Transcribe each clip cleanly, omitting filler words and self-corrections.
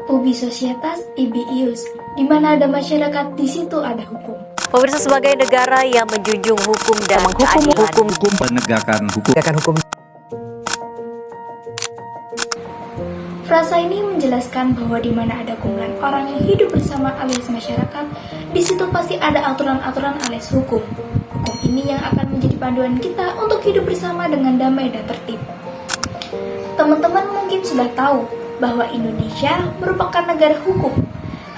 Ubi Societas ibi ius, di mana ada masyarakat, di situ ada hukum. Pemirsa, sebagai negara yang menjunjung hukum dan keadilan, hukum penegakan hukum. Frasa ini menjelaskan bahwa di mana ada kumpulan orang yang hidup bersama alias masyarakat, di situ pasti ada aturan-aturan alias hukum. Hukum ini yang akan menjadi panduan kita untuk hidup bersama dengan damai dan tertib. Teman-teman mungkin sudah tahu bahwa Indonesia merupakan negara hukum.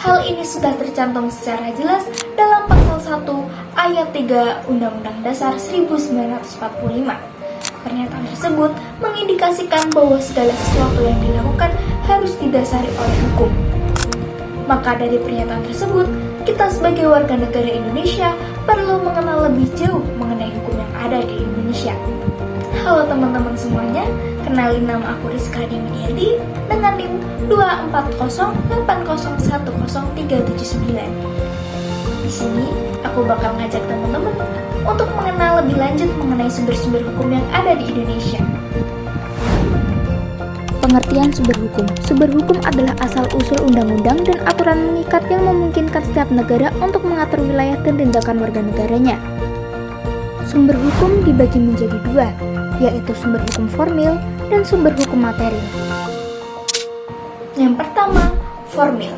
Hal ini sudah tercantum secara jelas dalam pasal 1 ayat 3 Undang-Undang Dasar 1945. Pernyataan tersebut mengindikasikan bahwa segala sesuatu yang dilakukan harus didasari oleh hukum. Maka dari pernyataan tersebut, kita sebagai warga negara Indonesia perlu mengenal lebih jauh mengenai hukum yang ada di Indonesia. Halo teman-teman semuanya, kenalin nama aku Rizka Diwidiati dengan NIM 24080103799. Di sini aku bakal ngajak teman-teman untuk mengenal lebih lanjut mengenai sumber-sumber hukum yang ada di Indonesia. Pengertian sumber hukum. Sumber hukum adalah asal-usul undang-undang dan aturan mengikat yang memungkinkan setiap negara untuk mengatur wilayah dan tindakan warga negaranya. Sumber hukum dibagi menjadi dua, yaitu sumber hukum formil dan sumber hukum materi. Yang pertama, formil.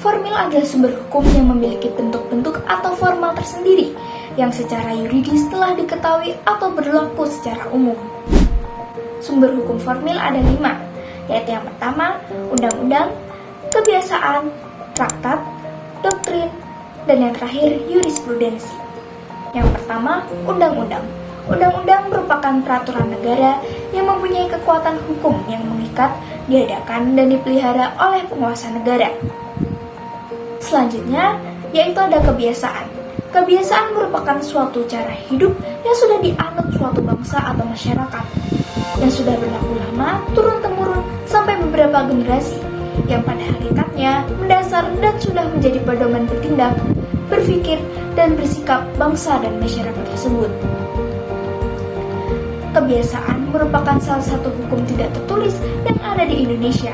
Formil adalah sumber hukum yang memiliki bentuk-bentuk atau formal tersendiri yang secara yuridis telah diketahui atau berlaku secara umum. Sumber hukum formil ada 5, yaitu yang pertama, undang-undang, kebiasaan, traktat, doktrin, dan yang terakhir, jurisprudensi. Yang pertama, undang-undang. Undang-undang merupakan peraturan negara yang mempunyai kekuatan hukum yang mengikat, diadakan, dan dipelihara oleh penguasa negara. Selanjutnya, yaitu ada kebiasaan. Kebiasaan merupakan suatu cara hidup yang sudah dianut suatu bangsa atau masyarakat, yang sudah berlaku lama, turun-temurun, sampai beberapa generasi, yang pada hakikatnya mendasar dan sudah menjadi pedoman bertindak, berpikir, dan bersikap bangsa dan masyarakat tersebut. Kebiasaan merupakan salah satu hukum tidak tertulis yang ada di Indonesia.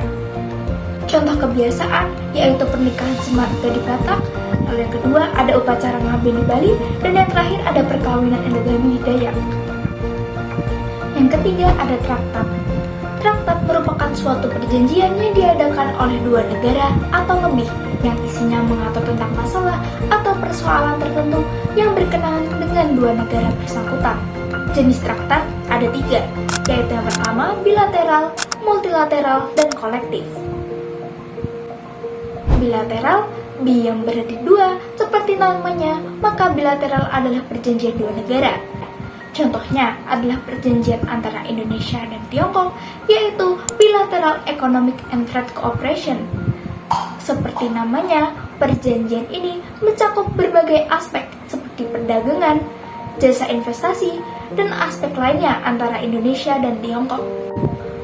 Contoh kebiasaan yaitu pernikahan semarga di Batak, lalu yang kedua ada upacara ngabin di Bali, dan yang terakhir ada perkawinan endogami di Dayak. Yang ketiga ada traktat. Traktat merupakan suatu perjanjian yang diadakan oleh dua negara atau lebih yang isinya mengatur tentang masalah atau persoalan tertentu yang berkenaan dengan dua negara bersangkutan. Jenis traktat ada 3, yaitu yang pertama bilateral, multilateral, dan kolektif. Bilateral, bi yang berarti dua, seperti namanya, maka bilateral adalah perjanjian dua negara. Contohnya adalah perjanjian antara Indonesia dan Tiongkok, yaitu Bilateral Economic and Trade Cooperation. Seperti namanya, perjanjian ini mencakup berbagai aspek seperti perdagangan, jasa investasi, dan aspek lainnya antara Indonesia dan Tiongkok.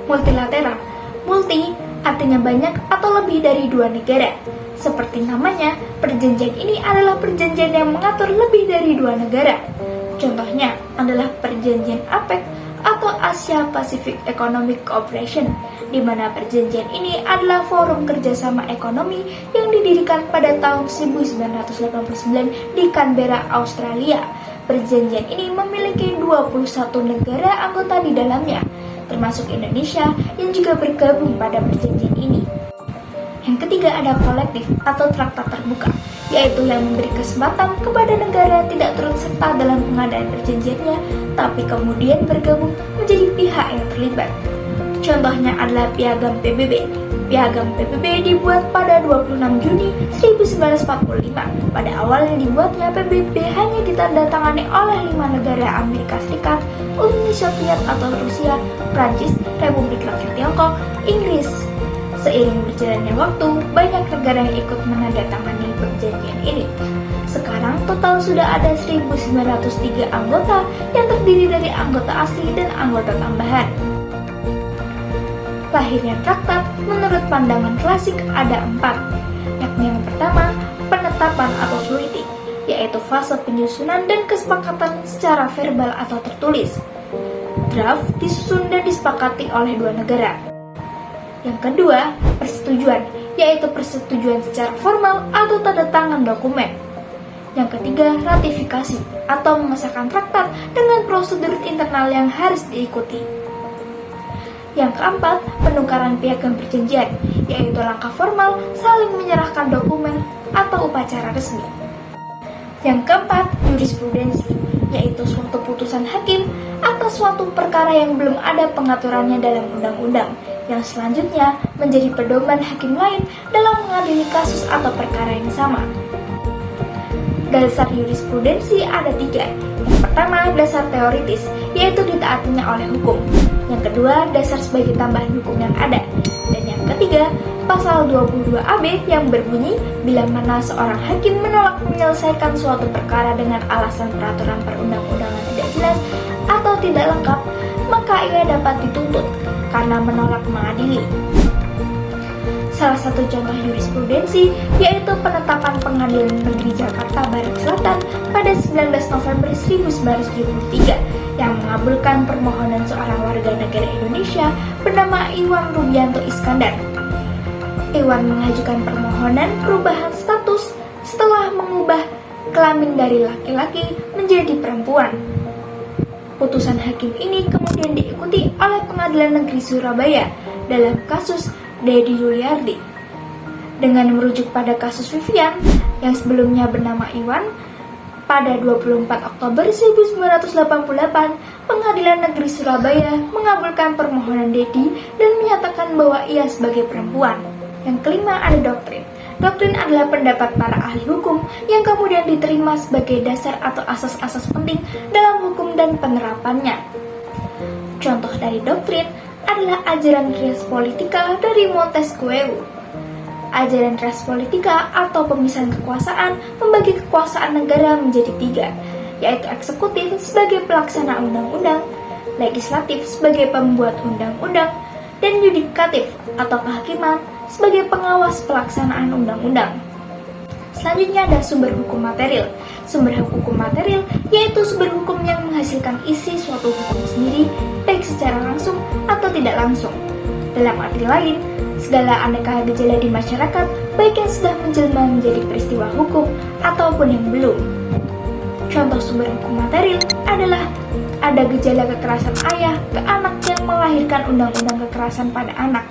Multilateral, multi artinya banyak atau lebih dari dua negara. Seperti namanya, perjanjian ini adalah perjanjian yang mengatur lebih dari dua negara. Contohnya adalah perjanjian APEC atau Asia Pacific Economic Cooperation, di mana perjanjian ini adalah forum kerjasama ekonomi yang didirikan pada tahun 1989 di Canberra, Australia. Perjanjian ini memiliki 21 negara anggota di dalamnya, termasuk Indonesia yang juga bergabung pada perjanjian ini. Yang ketiga ada kolektif atau traktat terbuka, yaitu yang memberi kesempatan kepada negara tidak turut serta dalam pengadaan perjanjiannya, tapi kemudian bergabung menjadi pihak yang terlibat. Contohnya adalah Piagam PBB. Piagam PBB dibuat pada 26 Juni 1945. Pada awalnya dibuatnya PBB hanya ditandatangani oleh 5 negara Amerika Serikat, Uni Soviet atau Rusia, Prancis, Republik Rakyat Tiongkok, Inggris. Seiring berjalannya waktu, banyak negara yang ikut menandatangani perjanjian ini. Sekarang total sudah ada 1903 anggota yang terdiri dari anggota asli dan anggota tambahan. Lahirnya traktat menurut pandangan klasik ada 4, yakni yang pertama, penetapan atau treaty, yaitu fase penyusunan dan kesepakatan secara verbal atau tertulis. Draft disusun dan disepakati oleh dua negara. Yang kedua, persetujuan, yaitu persetujuan secara formal atau tanda tangan dokumen. Yang ketiga, ratifikasi atau mengesahkan traktat dengan prosedur internal yang harus diikuti. Yang keempat, penukaran piagam perjanjian, yaitu langkah formal saling menyerahkan dokumen atau upacara resmi. Yang keempat, jurisprudensi, yaitu suatu putusan hakim atas suatu perkara yang belum ada pengaturannya dalam undang-undang, yang selanjutnya menjadi pedoman hakim lain dalam mengadili kasus atau perkara yang sama. Dasar jurisprudensi ada 3. Yang pertama, dasar teoritis, yaitu ditaatinya oleh hukum. Yang kedua, dasar sebagai tambahan hukum yang ada. Dan yang ketiga, pasal 22AB yang berbunyi, bila mana seorang hakim menolak menyelesaikan suatu perkara dengan alasan peraturan perundang-undangan tidak jelas atau tidak lengkap, maka ia dapat dituntut karena menolak mengadili. Salah satu contoh jurisprudensi yaitu penetapan Pengadilan Negeri Jakarta Barat Selatan pada 19 November 1973 yang mengabulkan permohonan seorang warga negara Indonesia bernama Iwan Rubianto Iskandar. Iwan mengajukan permohonan perubahan status setelah mengubah kelamin dari laki-laki menjadi perempuan. Putusan hakim ini kemudian diikuti oleh Pengadilan Negeri Surabaya dalam kasus Dedi Yuliardi. Dengan merujuk pada kasus Vivian yang sebelumnya bernama Iwan, pada 24 Oktober 1988, Pengadilan Negeri Surabaya mengabulkan permohonan Dedi dan menyatakan bahwa ia sebagai perempuan. Yang kelima ada doktrin. Doktrin adalah pendapat para ahli hukum yang kemudian diterima sebagai dasar atau asas-asas penting dalam hukum dan penerapannya. Contoh dari doktrin adalah ajaran res politika dari Montesquieu. Ajaran res politika atau pemisahan kekuasaan membagi kekuasaan negara menjadi 3, yaitu eksekutif sebagai pelaksana undang-undang, legislatif sebagai pembuat undang-undang, dan yudikatif atau kehakiman sebagai pengawas pelaksanaan undang-undang. Selanjutnya ada sumber hukum material. Sumber hukum material yaitu sumber hukum yang menghasilkan isi suatu hukum sendiri, baik secara langsung atau tidak langsung. Dalam arti lain, segala aneka gejala di masyarakat, baik yang sudah menjelma menjadi peristiwa hukum ataupun yang belum. Contoh sumber hukum material adalah ada gejala kekerasan ayah ke anak yang melahirkan undang-undang kekerasan pada anak.